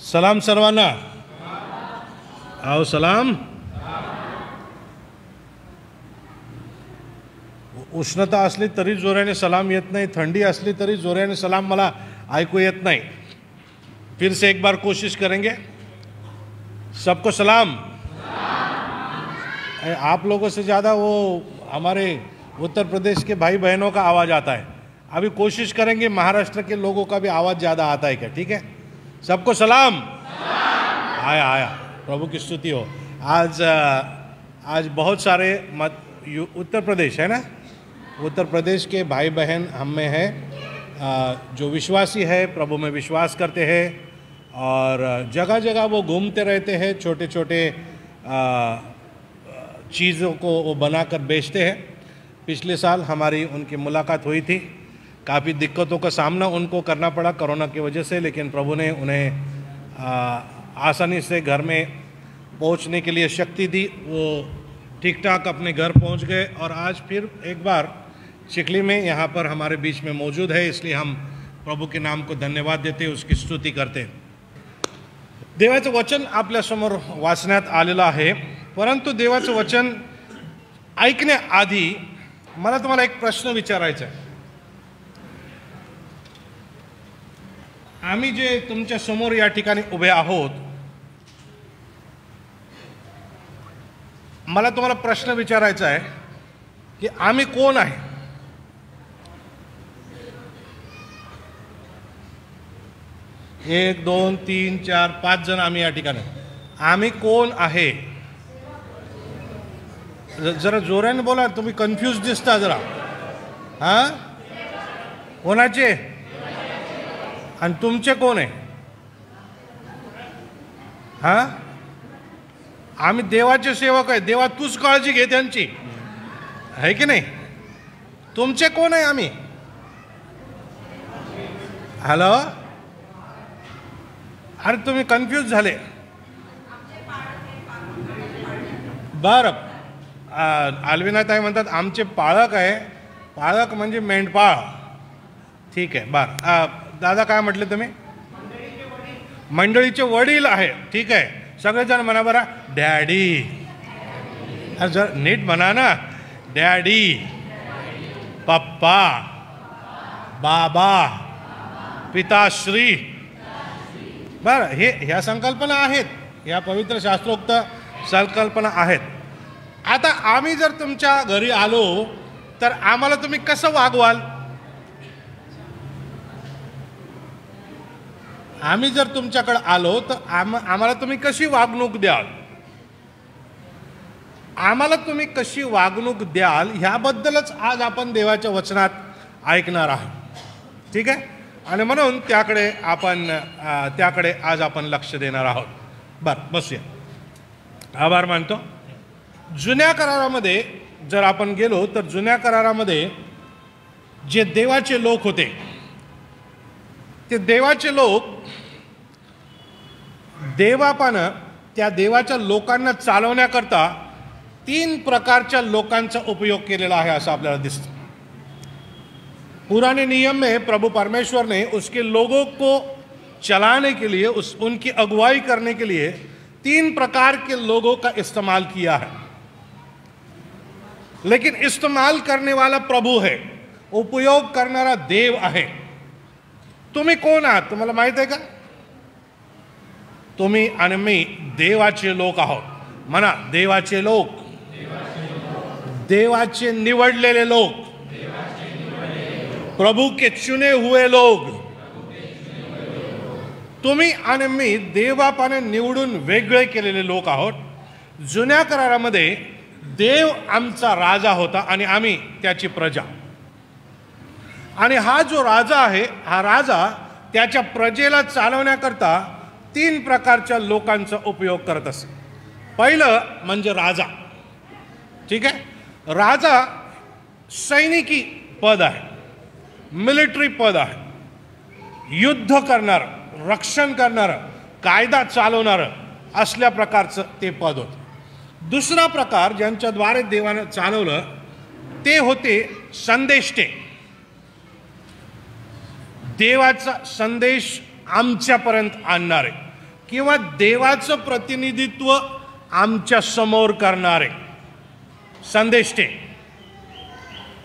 सलाम सर्वांना. आओ सलाम. उष्णता असली तरी जोराने सलाम येत नाही, थंडी असली तरी जोराने सलाम मला ऐकू येत नहीं. फिर से एक बार कोशिश करेंगे. सबको सलाम. आप लोगों से ज़्यादा वो हमारे उत्तर प्रदेश के भाई बहनों का आवाज़ आता है. अभी कोशिश करेंगे महाराष्ट्र के लोगों का भी आवाज़ ज़्यादा आता है क्या. ठीक है, सबको सलाम. आया आया, प्रभु की स्तुति हो. आज बहुत सारे उत्तर प्रदेश है ना, उत्तर प्रदेश के भाई बहन हम में हैं जो विश्वासी है, प्रभु में विश्वास करते हैं और जगह जगह वो घूमते रहते हैं, छोटे छोटे चीज़ों को वो बनाकर बेचते हैं. पिछले साल हमारी उनकी मुलाकात हुई थी. काफ़ी दिक्कतों का सामना उनको करना पड़ा कोरोना की वजह से, लेकिन प्रभु ने उन्हें आसानी से घर में पहुंचने के लिए शक्ति दी. वो ठीक ठाक अपने घर पहुंच गए और आज फिर एक बार चिखली में यहाँ पर हमारे बीच में मौजूद है. इसलिए हम प्रभु के नाम को धन्यवाद देते, उसकी स्तुती करते. देवाचं वचन आपल्यासमोर वाचण्यात आलेलं आहे. परंतु देवाचं वचन ऐकण्याआधी मला तुम्हाला एक प्रश्न विचारायचा आहे. आम्ही जे तुमच्या समोर या ठिकाणी उभे आहोत, मला तुम्हाला प्रश्न विचारायचा आहे की आम्ही कोण आहे. एक दोन तीन चार पाच जण आम्ही या ठिकाणी. आम्ही कोण आहे. जरा जोराने बोला, तुम्ही कन्फ्यूज दिसता जरा. हां, कोणाचे आणि तुमचे कोण आहे. हां, आम्ही देवाचे सेवक आहे. देवा तूच काळजी घे त्यांची, आहे की नाही. तुमचे कोण आहे. आम्ही हॅलो, अरे तुम्ही कन्फ्यूज झाले. बरं, आल्विनाताई म्हणतात आमचे पाळक आहे. पाळक म्हणजे मेंढपाळ. ठीक आहे. बरं, दादा काय म्हटले तुम्ही. मंडळीचे वडील आहे. ठीक आहे, सगळेजण म्हणा बरं डॅडी. जर नीट म्हणा ना, डॅडी, पप्पा, बाबा, पिताश्री. बरं, ह्या संकल्पना आहेत, ह्या पवित्र शास्त्रोक्त संकल्पना आहेत. आता आम्ही जर तुमच्या घरी आलो तर आम्हाला तुम्ही कसं वागवाल. आम्ही जर तुमच्याकडे आलो तर आम्हाला तुम्ही कशी वागणूक द्याल. आम्हाला तुम्ही कशी वागणूक द्याल ह्याबद्दलच आज आपण देवाच्या वचनात ऐकणार आहोत. ठीक आहे, आणि म्हणून त्याकडे आज आपण लक्ष देणार आहोत. बरं, बसूया. आभार मानतो. जुन्या करारामध्ये जर आपण गेलो तर जुन्या करारामध्ये जे देवाचे लोक होते, ते देवाचे लोक देवापानं त्या देवाच्या लोकांना चालवण्याकरता 3 प्रकारच्या लोकांचा उपयोग केलेला आहे असं आपल्याला दिसतं. पुराने नियम में प्रभु परमेश्वर ने उसके लोगों को चलाने के लिए, उनकी अगुवाई करने के लिए 3 प्रकार के लोगों का इस्तेमाल किया है. लेकिन इस्तेमाल करने वाला प्रभु है, उपयोग करणारा देव आहे. तुम्ही कोण आहात तुम्हाला माहित आहे का. तुम्ही आणि मी देवाचे लोक आहोत. म्हणा देवाचे लोक, देवाचे निवडलेले लोक, प्रभु के चुने हुए लोग. तुम्ही आणि मी देवापाने निवडून वेगळे केलेले लोक आहोत. जुन्या करारामध्ये देव आमचा राजा होता आणि आम्ही त्याची प्रजा. आणि हा जो राजा आहे, हा राजा त्याच्या प्रजेला चालवण्याकरता 3 प्रकारच्या लोकांचा उपयोग करत असे. पहिलं म्हणजे राजा. ठीक आहे, राजा सैनिकी पद आहे, मिलिटरी पद आहे. युद्ध करणार, रक्षण करणारं, कायदा चालवणारं असल्या प्रकारचं ते पद होतं. दुसरा प्रकार ज्यांच्याद्वारे देवानं चालवलं ते होते संदेष्टे. देवाचा संदेश आमच्यापर्यंत आणणारे. किंवा देवाचं प्रतिनिधित्व आमच्या समोर करणारे संदेष्टे,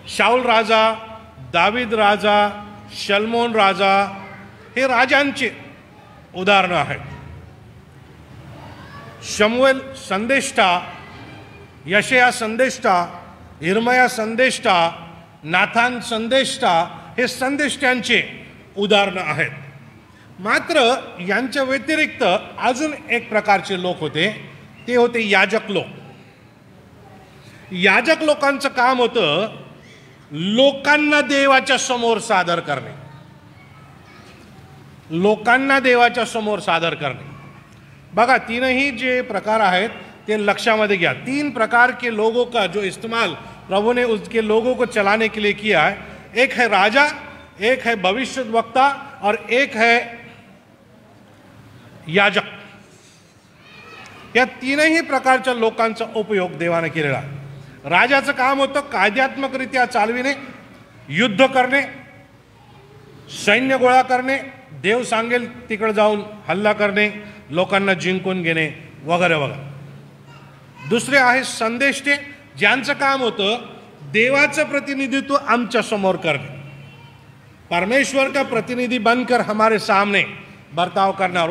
शाऊल राजा, दावीद राजा, शल्मोन राजा, हे राजांचे उदाहरणं आहेत. शमूएल संदेष्टा, यशया संदेष्टा, इर्मया संदेष्टा, नाथान संदेष्टा हे संदेष्ट्यांचे उदाहरणं आहेत. मात्र यांच्या व्यतिरिक्त अजून एक प्रकारचे लोक होते, ते होते याजक लोक. याजक लोकांचं काम होतं लोकांना देवाच्या समोर सादर करणे, लोकांना देवाच्या समोर सादर करणे. बघा, तीनही जे प्रकार आहेत ते लक्षामध्ये घ्या. 3 प्रकार के लोगों का जो इस्तेमाल प्रभु ने उसके लोगों को चलाने के लिए किया है. एक है राजा, एक है भविष्यद्वक्ता और एक है याजक. या तीनही प्रकारच्या लोकांचा उपयोग देवाने केलेला आहे. राजाचं काम होतं कायद्यात्मकरित्या चालविणे, युद्ध करणे, सैन्य गोळा करणे, देव सांगेल तिकडे जाऊन हल्ला करणे, लोकांना जिंकून घेणे वगैरे वगैरे. दुसरे आहे संदेष्टे, ज्यांचं काम होतं देवाचं प्रतिनिधित्व आमच्या समोर करणे, परमेश्वर का प्रतिनिधि बनकर हमारे सामने बर्ताव करना और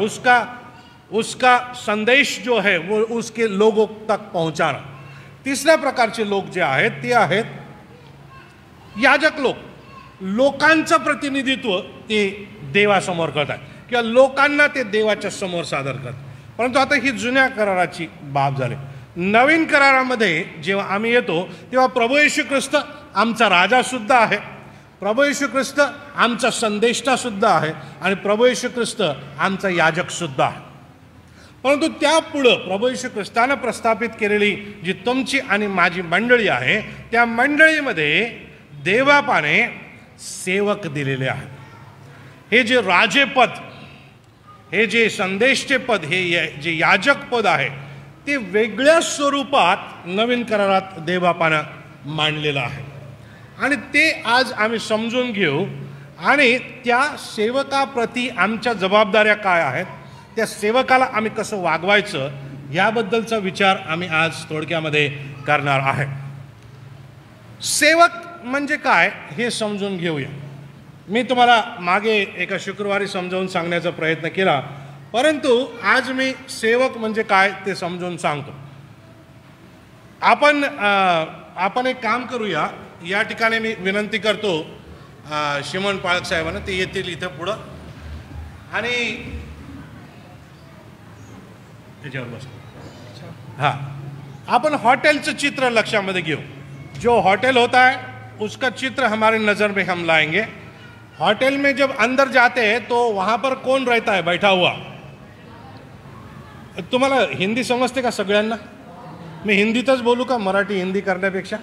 उसका संदेश जो है वो उसके लोगों तक पहुंचाना. तिसऱ्या प्रकारचे लोक जे आहेत ते आहेत याजक लोक. लोकांचं प्रतिनिधित्व ते देवासमोर करतात किंवा लोकांना ते देवाच्या समोर सादर करतात. परंतु आता ही जुन्या कराराची बाब झाली. नवीन करारामध्ये जेव्हा आम्ही येतो तेव्हा प्रभू येशू ख्रिस्त आमचा राजा सुद्धा आहे, प्रभू येशू ख्रिस्त आमचा संदेष्टा सुद्धा आहे आणि प्रभू येशू ख्रिस्त आमचा याजक सुद्धा आहे. परंतु त्यापुढं प्रभू येशू ख्रिस्तानं प्रस्थापित केलेली जी तुमची आणि माझी मंडळी आहे, त्या मंडळीमध्ये देवबापाने सेवक दिलेले आहेत. हे जे राजेपद, हे जे संदेष्टे पद, हे जे याजक पद आहे ते वेगळ्या स्वरूपात नवीन करारात देवबापानं मांडलेलं आहे आणि ते आज आम्ही समजून घेऊ. आणि त्या सेवकाप्रती आमच्या जबाबदाऱ्या काय आहेत, त्या सेवकाला आम्ही कसं वागवायचं याबद्दलचा विचार आम्ही आज थोडक्यामध्ये करणार आहे. सेवक म्हणजे काय हे समजून घेऊया. मी तुम्हाला मागे एका शुक्रवारी समजावून सांगण्याचा प्रयत्न केला, परंतु आज मी सेवक म्हणजे काय ते समजून सांगतो. आपण एक काम करूया. या ठिकाणी मी विनंती करतो शिमोन पाळक साहेबांना, ते येतील इथं पुढं आणि त्याच्यावर बस. हाँ, अपन होटलचं चित्र लक्ष्यामध्ये घेऊ. जो होटल होता है उसका चित्र हमारी नज़र में हम लाएंगे. होटल में जब अंदर जाते हैं तो वहाँ पर कौन रहता है बैठा हुआ? तुम्हाला हिंदी समजते का सगळ्यांना? मी हिंदीतच बोलू का मराठी हिंदी करण्यापेक्षा?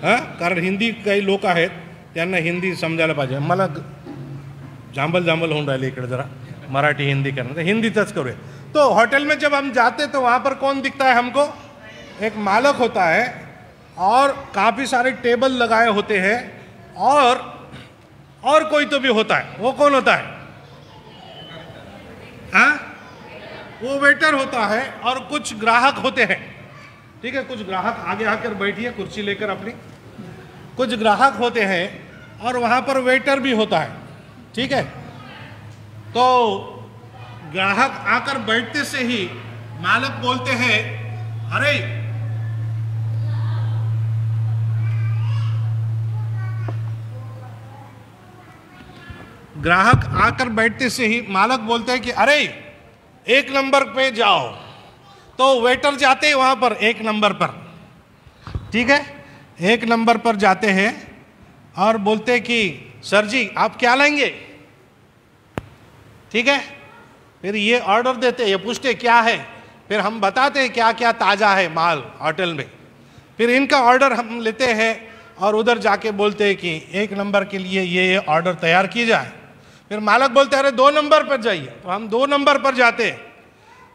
हां, कारण हिंदी काही लोक आहेत त्यांना हिंदी समजायला पाहिजे. मला जांभल होऊन राहिले इकडे जरा मराठी हिंदी करना, तो हिंदीतच करूया. तो होटल में जब हम जाते तो वहाँ पर कौन दिखता है हमको? एक मालक होता है और काफ़ी सारे टेबल लगाए होते हैं और कोई तो भी होता है. वो कौन होता है? हाँ, वो वेटर होता है और कुछ ग्राहक होते हैं. ठीक है, कुछ ग्राहक आगे आकर बैठिए कुर्सी लेकर अपनी. कुछ ग्राहक होते हैं और वहाँ पर वेटर भी होता है. ठीक है, तो ग्राहक आकर बैठते से ही मालिक बोलते हैं, अरे ग्राहक आकर बैठते से ही मालिक बोलते हैं कि अरे 1 नंबर पे जाओ. तो वेटर जाते हैं वहाँ पर 1 नंबर पर. ठीक है, 1 नंबर पर जाते हैं और बोलते हैं कि सर जी आप क्या लेंगे? ठीक है, फिर ये ऑर्डर देते, ये पूछते क्या है, फिर हम बताते हैं क्या क्या ताज़ा है माल होटल में. फिर इनका ऑर्डर हम लेते हैं और उधर जाके बोलते हैं कि 1 नंबर के लिए ये ऑर्डर तैयार की जाए. फिर मालिक बोलते हैं अरे 2 नंबर पर जाइए. तो हम 2 नंबर पर जाते हैं.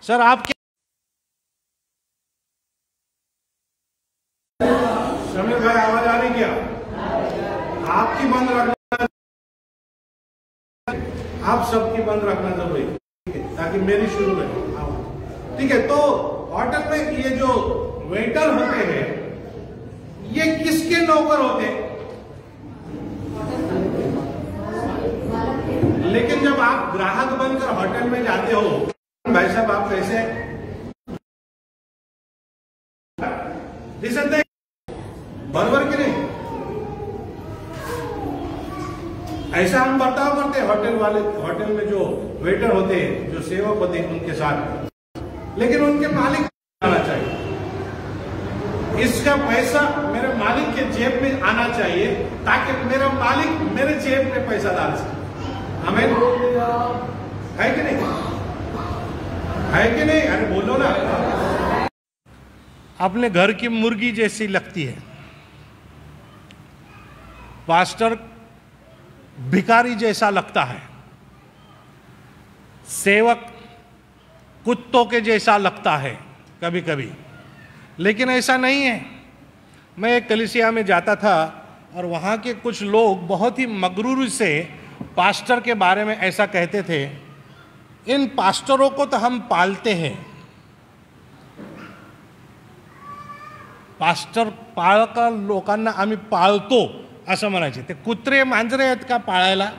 सर आप क्या? समीर भाई आवाज आ रही क्या? आपकी बंद रखना, आप सबकी बंद रखना जरूरी. ताकि मेरी शुरू रहे। ठीक है, तो होटल में ये जो वेटर होते हैं ये किसके नौकर होते हैं? लेकिन जब आप ग्राहक बनकर होटल में जाते हो, भाई साहब आप कैसे दिसते बराबर की नहीं? ऐसा हम बर्ताव करते हैं होटल में जो वेटर होते हैं, जो सेवक होते हैं उनके साथ। लेकिन उनके मालिक आना चाहिए, इसका पैसा मेरे मालिक के जेब में आना चाहिए ताकि मेरा मालिक मेरे जेब में पैसा डाल सके। हमें है कि नहीं? है कि नहीं? अरे बोलो ना। अपने घर की मुर्गी जैसी लगती है, पास्टर भिखारी जैसा लगता है, सेवक कुत्तों के जैसा लगता है कभी कभी, लेकिन ऐसा नहीं है। मैं एक कलीसिया में जाता था और वहाँ के कुछ लोग बहुत ही मगरूर से पास्टर के बारे में ऐसा कहते थे, इन पास्टरों को तो हम पालते हैं, पास्टर पाळका लोकांना आम्ही पाळतो असं म्हणायचे। ते कुत्रे मांजरे आहेत का पाळायला?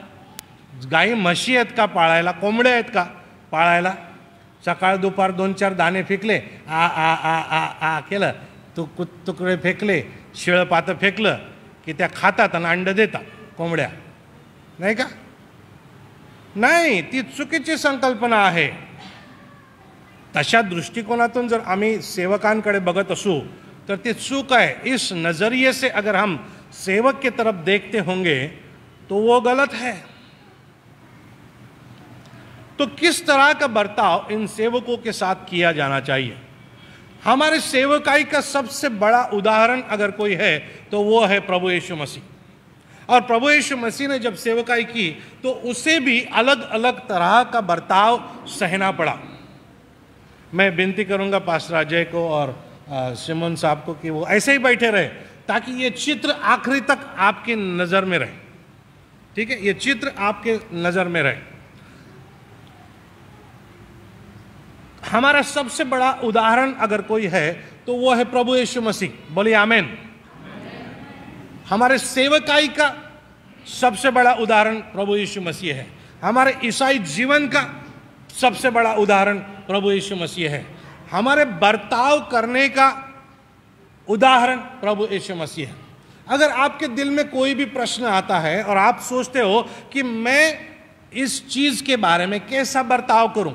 गाई म्हशी आहेत का पाळायला? कोंबड्या आहेत का पाळायला? सकाळ दुपार 2-4 दाणे फेकले, आ आ आ आ आ केलं, तुकडे फेकले, शिळपातं फेकलं की त्या खातात आणि अंड देतात कोंबड्या, नाही का? नाही, ती चुकीची संकल्पना आहे। तशा दृष्टिकोनातून जर आम्ही सेवकांकडे बघत असू तो ते चूक है। इस नज़रिए से अगर हम सेवक की तरफ देखते होंगे तो वो गलत है। तो किस तरह का बर्ताव इन सेवकों के साथ किया जाना चाहिए? हमारे सेवकाई का सबसे बड़ा उदाहरण अगर कोई है तो वो है प्रभु यीशु मसीह। और प्रभु यीशु मसीह ने जब सेवकाई की तो उसे भी अलग अलग तरह का बर्ताव सहना पड़ा। मैं विनती करूंगा पास्टर अजय को और सिमोन साहब को कि वो ऐसे ही बैठे रहे ताकि ये चित्र आखिरी तक आपकी नज़र में रहे। ठीक है, ये चित्र आपके नज़र में रहे। हमारा सबसे बड़ा उदाहरण अगर कोई है तो वो है प्रभु यीशु मसीह। बोलिए आमीन। हमारे सेवकाई का सबसे बड़ा उदाहरण प्रभु यीशु मसीह है। हमारे ईसाई जीवन का सबसे बड़ा उदाहरण प्रभु यीशु मसीह है। हमारे बर्ताव करने का उदाहरण प्रभु यीशु मसीह है। अगर आपके दिल में कोई भी प्रश्न आता है और आप सोचते हो कि मैं इस चीज़ के बारे में कैसा बर्ताव करूं,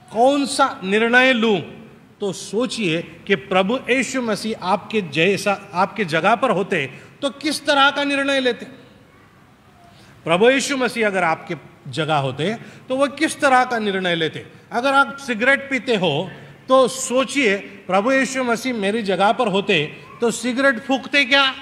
कौन सा निर्णय लूं, तो सोचिए कि प्रभु यीशु मसीह आपके जैसा आपके जगह पर होते तो किस तरह का निर्णय लेते। प्रभु यीशु मसीह अगर आपके जगह होते तो वह किस तरह का निर्णय लेते। अगर आप सिगरेट पीते हो तो सोचिए प्रभु यीशु मसीह मेरी जगह पर होते तो सिगरेट फूंकते क्या।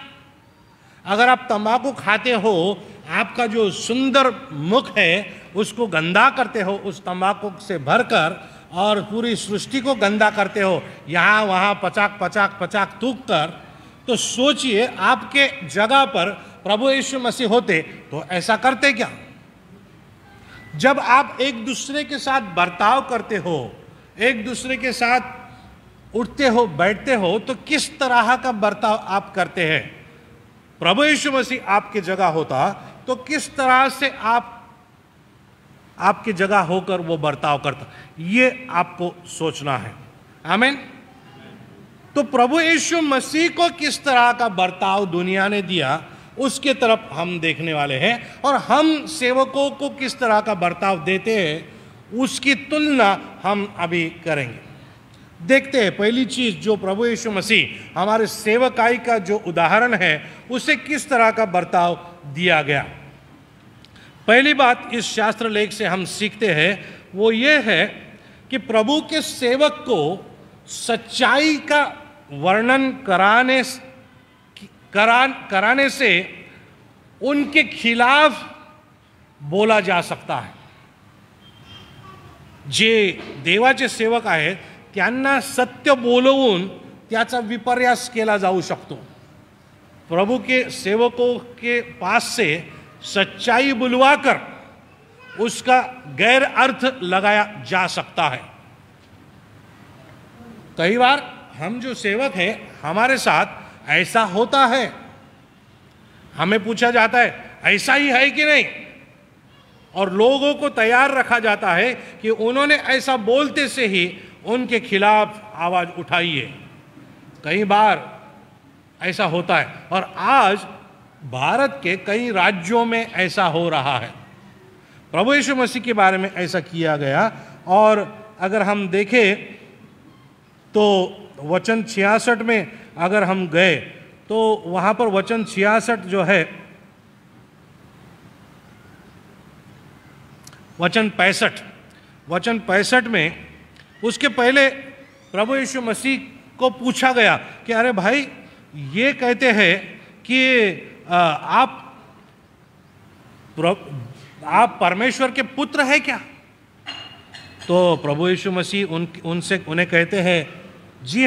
अगर आप तंबाकू खाते हो, आपका जो सुंदर मुख है उसको गंदा करते हो उस तंबाकू से भरकर और पूरी सृष्टि को गंदा करते हो, यहाँ वहाँ पचाक पचाक पचाक थूक कर, तो सोचिए आपके जगह पर प्रभु यीशु मसीह होते तो ऐसा करते क्या। जब आप एक दूसरे के साथ बर्ताव करते हो, एक दूसरे के साथ उठते हो बैठते हो, तो किस तरह का बर्ताव आप करते हैं। प्रभु यीशु मसीह आपकी जगह होता तो किस तरह से आप आपकी जगह होकर वो बर्ताव करता, ये आपको सोचना है। आमीन। तो प्रभु यीशु मसीह को किस तरह का बर्ताव दुनिया ने दिया उसके तरफ हम देखने वाले हैं, और हम सेवकों को किस तरह का बर्ताव देते हैं उसकी तुलना हम अभी करेंगे। देखते हैं पहली चीज जो प्रभु यीशु मसीह हमारे सेवकाई का जो उदाहरण है उसे किस तरह का बर्ताव दिया गया। पहली बात इस शास्त्र लेख से हम सीखते हैं वो ये है कि प्रभु के सेवक को सच्चाई का वर्णन कराने से उनके खिलाफ बोला जा सकता है। जे देवाचे सेवक आहेत त्यांना सत्य बोलवून त्याचा विपर्यास केला जाऊ शकतो। प्रभु के सेवकों के पास से सच्चाई बुलवाकर उसका गैर अर्थ लगाया जा सकता है। कई बार हम जो सेवक हैं हमारे साथ ऐसा होता है, हमें पूछा जाता है ऐसा ही है कि नहीं, और लोगों को तैयार रखा जाता है कि उन्होंने ऐसा बोलते से ही उनके खिलाफ आवाज उठाई है। कई बार ऐसा होता है और आज भारत के कई राज्यों में ऐसा हो रहा है। प्रभु यीशु मसीह के बारे में ऐसा किया गया। और अगर हम देखें तो वचन 66 में अगर हम गए तो वहाँ पर वचन 66 जो है, वचन 65 में उसके पहले प्रभु यीशु मसीह को पूछा गया कि अरे भाई ये कहते हैं कि आप परमेश्वर के पुत्र हैं क्या? तो प्रभु यीशु मसीह उन्हें कहते हैं जी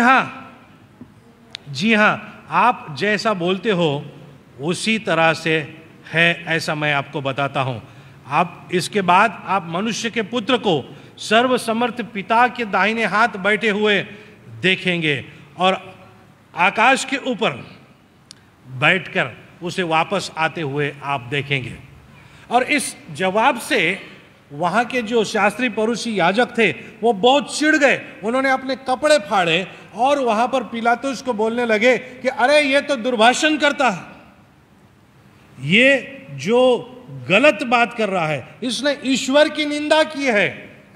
हाँ, आप जैसा बोलते हो उसी तरह से है, ऐसा मैं आपको बताता हूँ। आप इसके बाद आप मनुष्य के पुत्र को सर्वसमर्थ पिता के दाहिने हाथ बैठे हुए देखेंगे और आकाश के ऊपर बैठकर उसे वापस आते हुए आप देखेंगे। और इस जवाब से वहाँ के जो शास्त्री परूसी याजक थे वो बहुत चिढ़ गए। उन्होंने अपने कपड़े फाड़े और वहाँ पर पिलातुस को बोलने लगे कि अरे ये तो दुर्भाषण करता है, ये जो गलत बात कर रहा है, इसने ईश्वर की निंदा की है,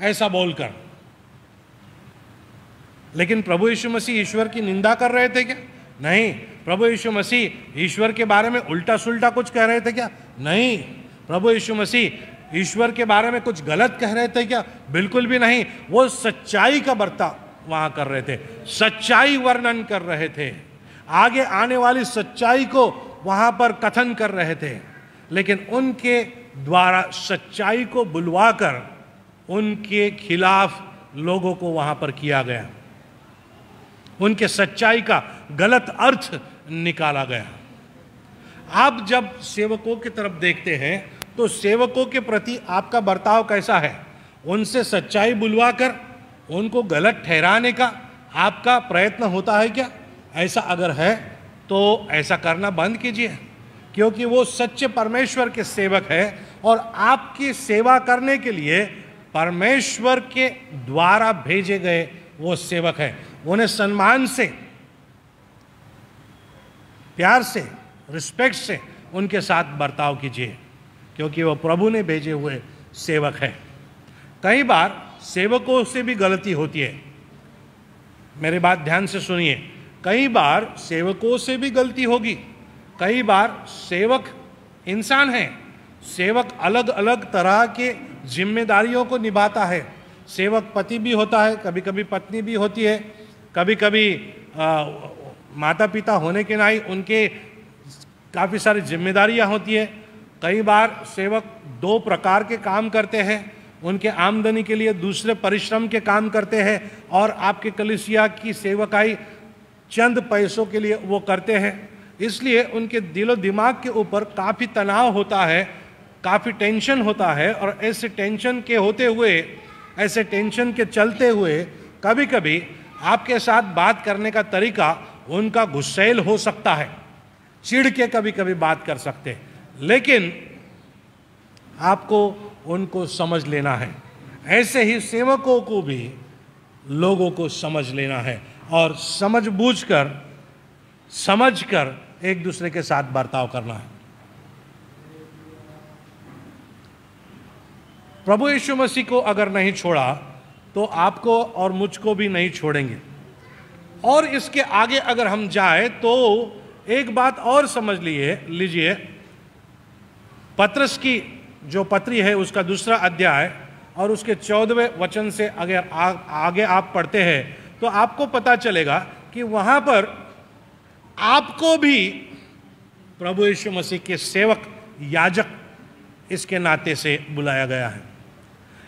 ऐसा बोलकर। लेकिन प्रभु यीशु मसीह ईश्वर की निंदा कर रहे थे क्या? नहीं। प्रभु यीशु मसीह ईश्वर के बारे में उल्टा सुल्टा कुछ कह रहे थे क्या? नहीं। प्रभु यीशु मसीह ईश्वर के बारे में कुछ गलत कह रहे थे क्या? बिल्कुल भी नहीं। वो सच्चाई का बर्ताव वहां कर रहे थे, सच्चाई वर्णन कर रहे थे, आगे आने वाली सच्चाई को वहां पर कथन कर रहे थे। लेकिन उनके द्वारा सच्चाई को बुलवाकर उनके खिलाफ लोगों को वहां पर किया गया, उनके सच्चाई का गलत अर्थ निकाला गया। आप जब सेवकों की तरफ देखते हैं तो सेवकों के प्रति आपका बर्ताव कैसा है? उनसे सच्चाई बुलवाकर उनको गलत ठहराने का आपका प्रयत्न होता है क्या? ऐसा अगर है तो ऐसा करना बंद कीजिए, क्योंकि वो सच्चे परमेश्वर के सेवक है और आपकी सेवा करने के लिए परमेश्वर के द्वारा भेजे गए वो सेवक है। उन्हें सम्मान से, प्यार से, रिस्पेक्ट से उनके साथ बर्ताव कीजिए, क्योंकि वो प्रभु ने भेजे हुए सेवक है। कई बार सेवकों से भी गलती होती है, मेरी बात ध्यान से सुनिए। कई बार सेवकों से भी गलती होगी। कई बार सेवक इंसान है, सेवक अलग अलग तरह के जिम्मेदारियों को निभाता है। सेवक पति भी होता है, कभी कभी पत्नी भी होती है, कभी कभी माता पिता होने के नाते उनके काफ़ी सारी जिम्मेदारियां होती है। कई बार सेवक दो प्रकार के काम करते हैं, उनके आमदनी के लिए दूसरे परिश्रम के काम करते हैं, और आपके कलीसिया की सेवकाई चंद पैसों के लिए वो करते हैं। इसलिए उनके दिलो दिमाग के ऊपर काफ़ी तनाव होता है, काफ़ी टेंशन होता है, और ऐसे टेंशन के होते हुए, ऐसे टेंशन के चलते हुए कभी कभी आपके साथ बात करने का तरीका उनका गुस्सैल हो सकता है, चिढ़ के कभी कभी बात कर सकते हैं। लेकिन आपको उनको समझ लेना है। ऐसे ही सेवकों को भी लोगों को समझ लेना है और समझकर एक दूसरे के साथ बर्ताव करना है। प्रभु यीशु मसीह को अगर नहीं छोड़ा तो आपको और मुझको भी नहीं छोड़ेंगे। और इसके आगे अगर हम जाए तो एक बात और समझ लीजिए, पत्रस की जो पत्री है उसका 2 अध्याय और उसके 14वें वचन से अगर आगे आप पढ़ते हैं तो आपको पता चलेगा कि वहाँ पर आपको भी प्रभु यीशु मसीह के सेवक, याजक इसके नाते से बुलाया गया है।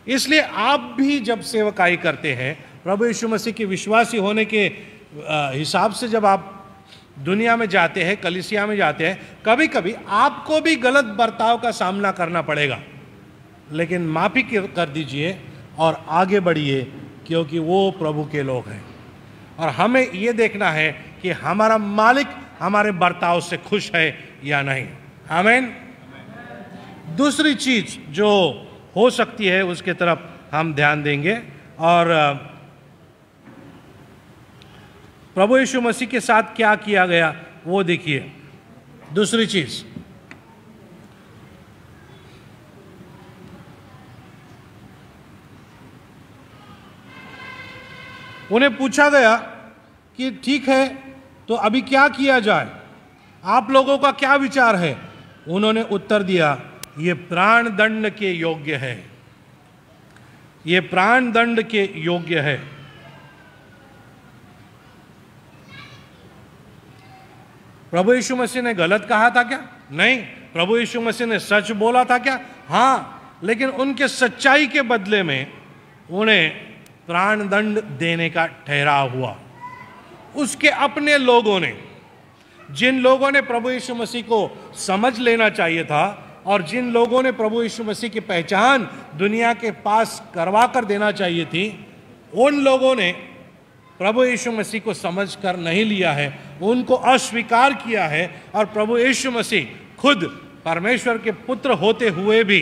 इसलिए आप भी जब सेवकाई करते हैं, प्रभु यीशु मसीह के विश्वासी होने के हिसाब से जब आप दुनिया में जाते हैं, कलीसिया में जाते हैं, कभी कभी आपको भी गलत बर्ताव का सामना करना पड़ेगा। लेकिन माफ़ी कर दीजिए और आगे बढ़िए, क्योंकि वो प्रभु के लोग हैं। और हमें ये देखना है कि हमारा मालिक हमारे बर्ताव से खुश है या नहीं। आमीन। दूसरी चीज जो हो सकती है उसके तरफ हम ध्यान देंगे, और प्रभु यीशु मसीह के साथ क्या किया गया वो देखिए। दूसरी चीज, उन्हें पूछा गया कि ठीक है, तो अभी क्या किया जाए, आप लोगों का क्या विचार है। उन्होंने उत्तर दिया, ये प्राण दंड के योग्य है, ये प्राण दंड के योग्य है। प्रभु यीशु मसीह ने गलत कहा था क्या? नहीं। प्रभु यीशु मसीह ने सच बोला था क्या? हाँ, लेकिन उनके सच्चाई के बदले में उन्हें प्राण दंड देने का ठहराव हुआ। उसके अपने लोगों ने, जिन लोगों ने प्रभु यीशु मसीह को समझ लेना चाहिए था और जिन लोगों ने प्रभु यीशु मसीह की पहचान दुनिया के पास करवा कर देना चाहिए थी, उन लोगों ने प्रभु यीशु मसीह को समझ कर नहीं लिया है, उनको अस्वीकार किया है। और प्रभु यीशु मसीह खुद परमेश्वर के पुत्र होते हुए भी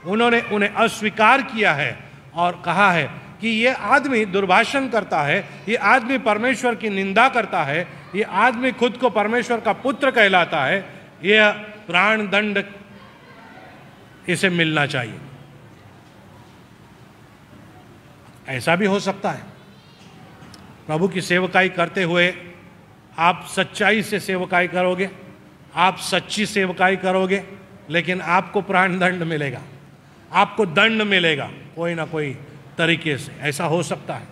उन्होंने उन्हें अस्वीकार किया है और कहा है कि ये आदमी दुर्भाषण करता है, ये आदमी परमेश्वर की निंदा करता है, ये आदमी खुद को परमेश्वर का पुत्र कहलाता है, यह प्राण दंड इसे मिलना चाहिए। ऐसा भी हो सकता है, प्रभु की सेवकाई करते हुए आप सच्चाई से सेवकाई करोगे, आप सच्ची सेवकाई करोगे, लेकिन आपको प्राण दंड मिलेगा, आपको दंड मिलेगा कोई ना कोई तरीके से। ऐसा हो सकता है।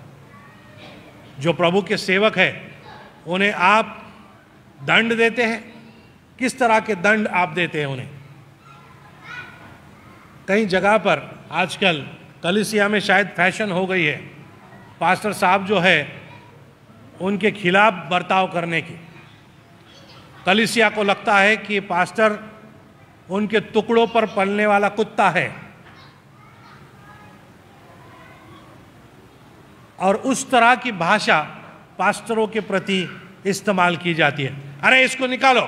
जो प्रभु के सेवक है उन्हें आप दंड देते हैं, किस तरह के दंड आप देते हैं उन्हें? कई जगह पर आजकल कलीसिया में शायद फैशन हो गई है पास्टर साहब जो है उनके खिलाफ बर्ताव करने की। कलीसिया को लगता है कि पास्टर उनके टुकड़ों पर पलने वाला कुत्ता है, और उस तरह की भाषा पास्टरों के प्रति इस्तेमाल की जाती है। अरे इसको निकालो,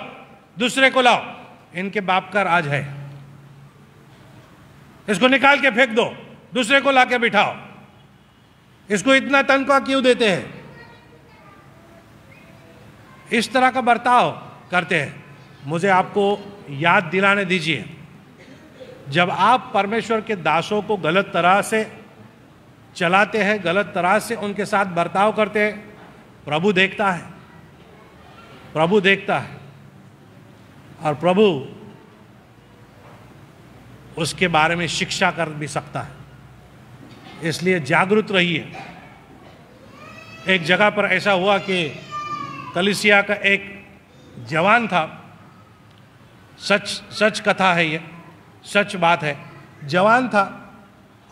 दूसरे को लाओ, इनके बाप का राज है, इसको निकाल के फेंक दो, दूसरे को लाके बिठाओ, इसको इतना तनख्वाह क्यों देते हैं? इस तरह का बर्ताव करते हैं। मुझे आपको याद दिलाने दीजिए, जब आप परमेश्वर के दासों को गलत तरह से चलाते हैं, गलत तरह से उनके साथ बर्ताव करते हैं, प्रभु देखता है, प्रभु देखता है, और प्रभु उसके बारे में शिक्षा कर भी सकता है। इसलिए जागरूक रहिए। एक जगह पर ऐसा हुआ कि कलीसिया का एक जवान था, सच कथा है, ये सच बात है। जवान था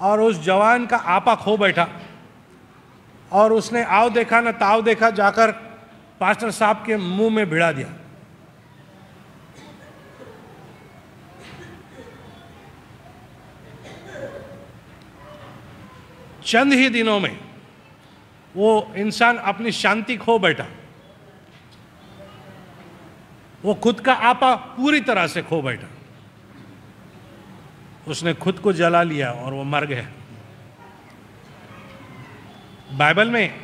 और उस जवान का आपा खो बैठा, और उसने आओ देखा न ताव देखा जाकर पास्टर साहब के मुंह में भिड़ा दिया। चंद ही दिनों में वो इंसान अपनी शांति खो बैठा, वो खुद का आपा पूरी तरह से खो बैठा, उसने खुद को जला लिया और वो मर गया। बाइबल में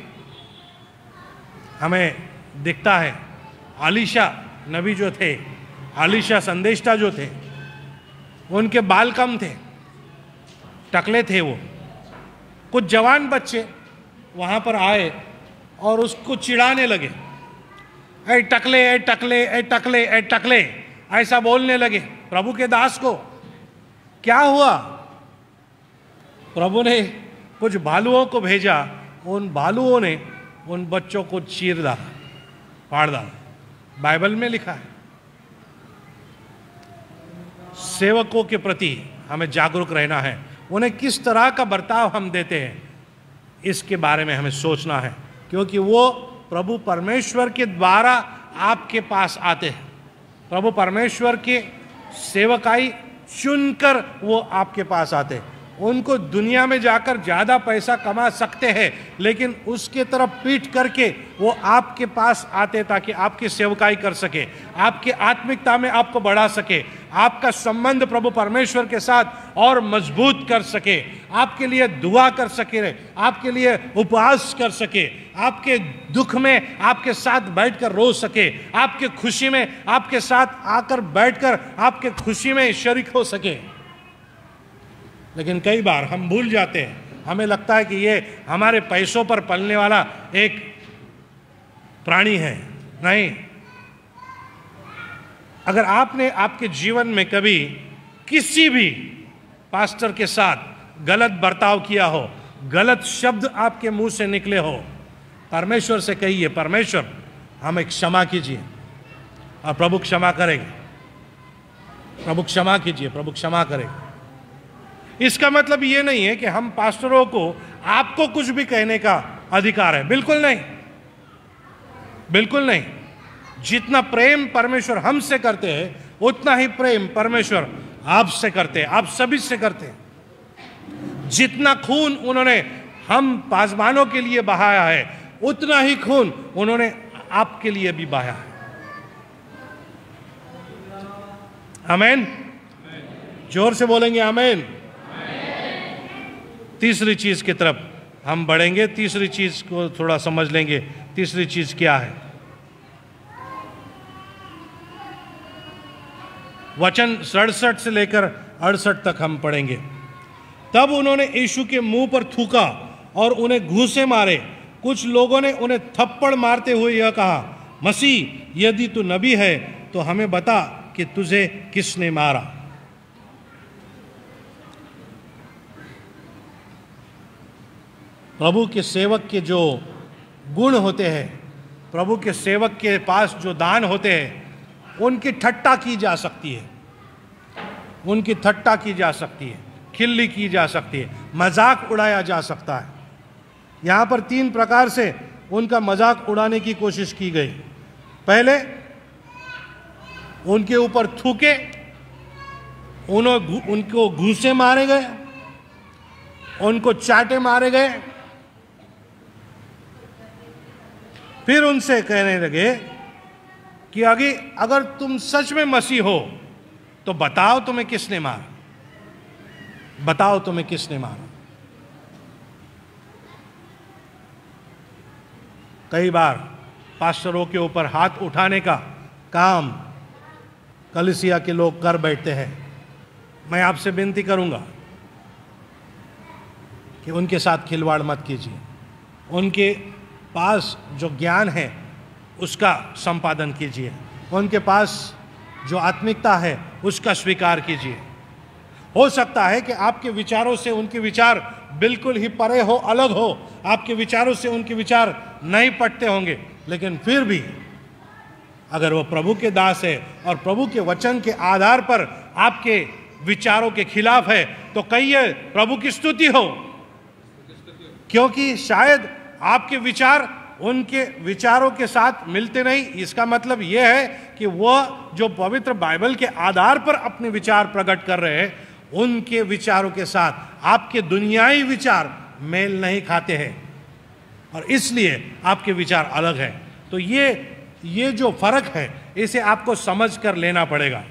हमें दिखता है एलीशा नबी जो थे, एलीशा संदेशता जो थे, उनके बाल कम थे, टकले थे वो। कुछ जवान बच्चे वहाँ पर आए और उसको चिढ़ाने लगे, ए टकले ए टकले ए टकले ए टकले, ऐसा बोलने लगे प्रभु के दास को। क्या हुआ? प्रभु ने कुछ भालुओं को भेजा, उन भालुओं ने उन बच्चों को चीर डाला, फाड़ डाला। बाइबल में लिखा है। सेवकों के प्रति हमें जागरूक रहना है, उन्हें किस तरह का बर्ताव हम देते हैं इसके बारे में हमें सोचना है, क्योंकि वो प्रभु परमेश्वर के द्वारा आपके पास आते हैं। प्रभु परमेश्वर के सेवकाई चुनकर वो आपके पास आते हैं। उनको दुनिया में जाकर ज़्यादा पैसा कमा सकते हैं, लेकिन उसके तरफ पीठ करके वो आपके पास आते ताकि आपकी सेवकाई कर सके, आपकी आत्मिकता में आपको बढ़ा सके, आपका संबंध प्रभु परमेश्वर के साथ और मजबूत कर सके, आपके लिए दुआ कर सके, आपके लिए उपवास कर सके, आपके दुख में आपके साथ बैठकर रो सके, आपके खुशी में आपके साथ आकर बैठकर आपके खुशी में शरीक हो सके। लेकिन कई बार हम भूल जाते हैं, हमें लगता है कि ये हमारे पैसों पर पलने वाला एक प्राणी है। नहीं, अगर आपने आपके जीवन में कभी किसी भी पास्टर के साथ गलत बर्ताव किया हो, गलत शब्द आपके मुंह से निकले हो, परमेश्वर से कहिए, परमेश्वर हमें क्षमा कीजिए, और प्रभु क्षमा करेंगे। प्रभु क्षमा कीजिए, प्रभु क्षमा करेंगे। इसका मतलब ये नहीं है कि हम पास्टरों को आपको कुछ भी कहने का अधिकार है, बिल्कुल नहीं, बिल्कुल नहीं। जितना प्रेम परमेश्वर हमसे करते हैं, उतना ही प्रेम परमेश्वर आपसे करते हैं, आप सभी से करते हैं। जितना खून उन्होंने हम पासवानों के लिए बहाया है, उतना ही खून उन्होंने आपके लिए भी बहाया है। आमीन। जोर से बोलेंगे आमीन। तीसरी चीज की तरफ हम बढ़ेंगे, तीसरी चीज को थोड़ा समझ लेंगे। तीसरी चीज क्या है? वचन 67 से लेकर 68 तक हम पढ़ेंगे। तब उन्होंने यीशु के मुंह पर थूका और उन्हें घूंसे मारे। कुछ लोगों ने उन्हें थप्पड़ मारते हुए यह कहा, मसीह यदि तू नबी है तो हमें बता कि तुझे किसने मारा। प्रभु के सेवक के जो गुण होते हैं, प्रभु के सेवक के पास जो दान होते हैं, उनकी ठट्टा की जा सकती है, उनकी ठट्टा की जा सकती है, खिल्ली की जा सकती है, मजाक उड़ाया जा सकता है। यहाँ पर 3 प्रकार से उनका मजाक उड़ाने की कोशिश की गई। पहले उनके ऊपर थूके, उनको घूंसे मारे गए, उनको चाटे मारे गए। फिर उनसे कहने लगे कि अगर तुम सच में मसीह हो तो बताओ तुम्हें किसने मारा, बताओ तुम्हें किसने मारा। कई बार पास्टरों के ऊपर हाथ उठाने का काम कलीसिया के लोग कर बैठते हैं। मैं आपसे विनती करूंगा कि उनके साथ खिलवाड़ मत कीजिए। उनके पास जो ज्ञान है उसका संपादन कीजिए, उनके पास जो आत्मिकता है उसका स्वीकार कीजिए। हो सकता है कि आपके विचारों से उनके विचार बिल्कुल ही परे हो, अलग हो, आपके विचारों से उनके विचार नहीं पटते होंगे, लेकिन फिर भी अगर वो प्रभु के दास है और प्रभु के वचन के आधार पर आपके विचारों के खिलाफ है तो कहिए प्रभु की स्तुति हो, क्योंकि शायद आपके विचार उनके विचारों के साथ मिलते नहीं। इसका मतलब यह है कि वह जो पवित्र बाइबल के आधार पर अपने विचार प्रकट कर रहे हैं, उनके विचारों के साथ आपके दुनियाई विचार मेल नहीं खाते हैं और इसलिए आपके विचार अलग हैं। तो ये जो फर्क है, इसे आपको समझ कर लेना पड़ेगा।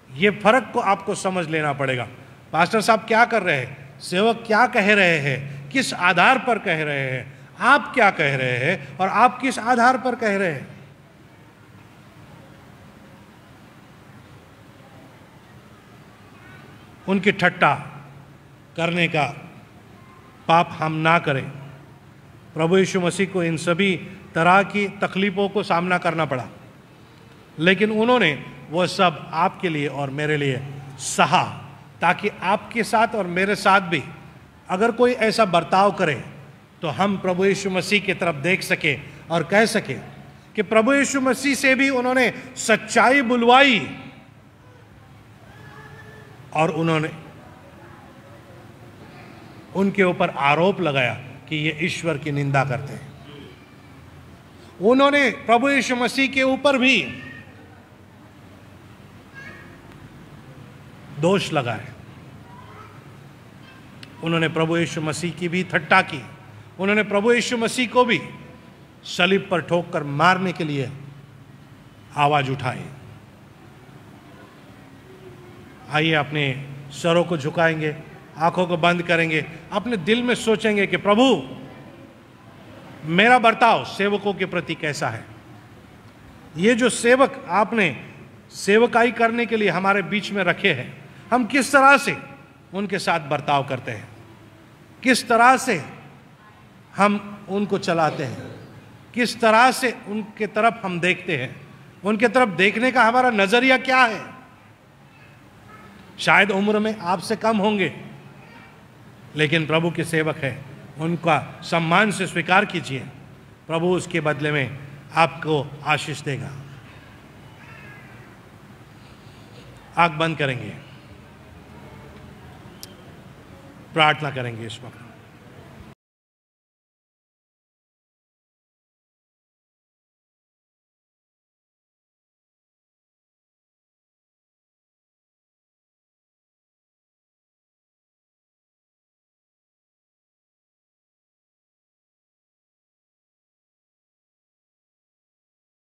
ये फर्क को आपको समझ लेना पड़ेगा। पास्टर साहब क्या कर रहे हैं, सेवक क्या कह रहे हैं, किस आधार पर कह रहे हैं, आप क्या कह रहे हैं और आप किस आधार पर कह रहे हैं। उनकी ठट्टा करने का पाप हम ना करें। प्रभु यीशु मसीह को इन सभी तरह की तकलीफ़ों को सामना करना पड़ा, लेकिन उन्होंने वो सब आपके लिए और मेरे लिए सहा, ताकि आपके साथ और मेरे साथ भी अगर कोई ऐसा बर्ताव करे तो हम प्रभु यीशु मसीह की तरफ देख सके और कह सके कि प्रभु यीशु मसीह से भी उन्होंने सच्चाई बुलवाई और उन्होंने उनके ऊपर आरोप लगाया कि ये ईश्वर की निंदा करते हैं। उन्होंने प्रभु यीशु मसीह के ऊपर भी दोष लगाए। उन्होंने प्रभु यीशु मसीह की भी ठट्टा की। उन्होंने प्रभु यीशु मसीह को भी सलीब पर ठोक कर मारने के लिए आवाज उठाई। आइए अपने सरों को झुकाएंगे, आंखों को बंद करेंगे, अपने दिल में सोचेंगे कि प्रभु मेरा बर्ताव सेवकों के प्रति कैसा है। ये जो सेवक आपने सेवकाई करने के लिए हमारे बीच में रखे हैं, हम किस तरह से उनके साथ बर्ताव करते हैं, किस तरह से हम उनको चलाते हैं, किस तरह से उनके तरफ हम देखते हैं, उनके तरफ देखने का हमारा नजरिया क्या है। शायद उम्र में आपसे कम होंगे, लेकिन प्रभु के सेवक हैं, उनका सम्मान से स्वीकार कीजिए। प्रभु उसके बदले में आपको आशीष देगा। आंख बंद करेंगे, प्रार्थना करेंगे इस वक्त।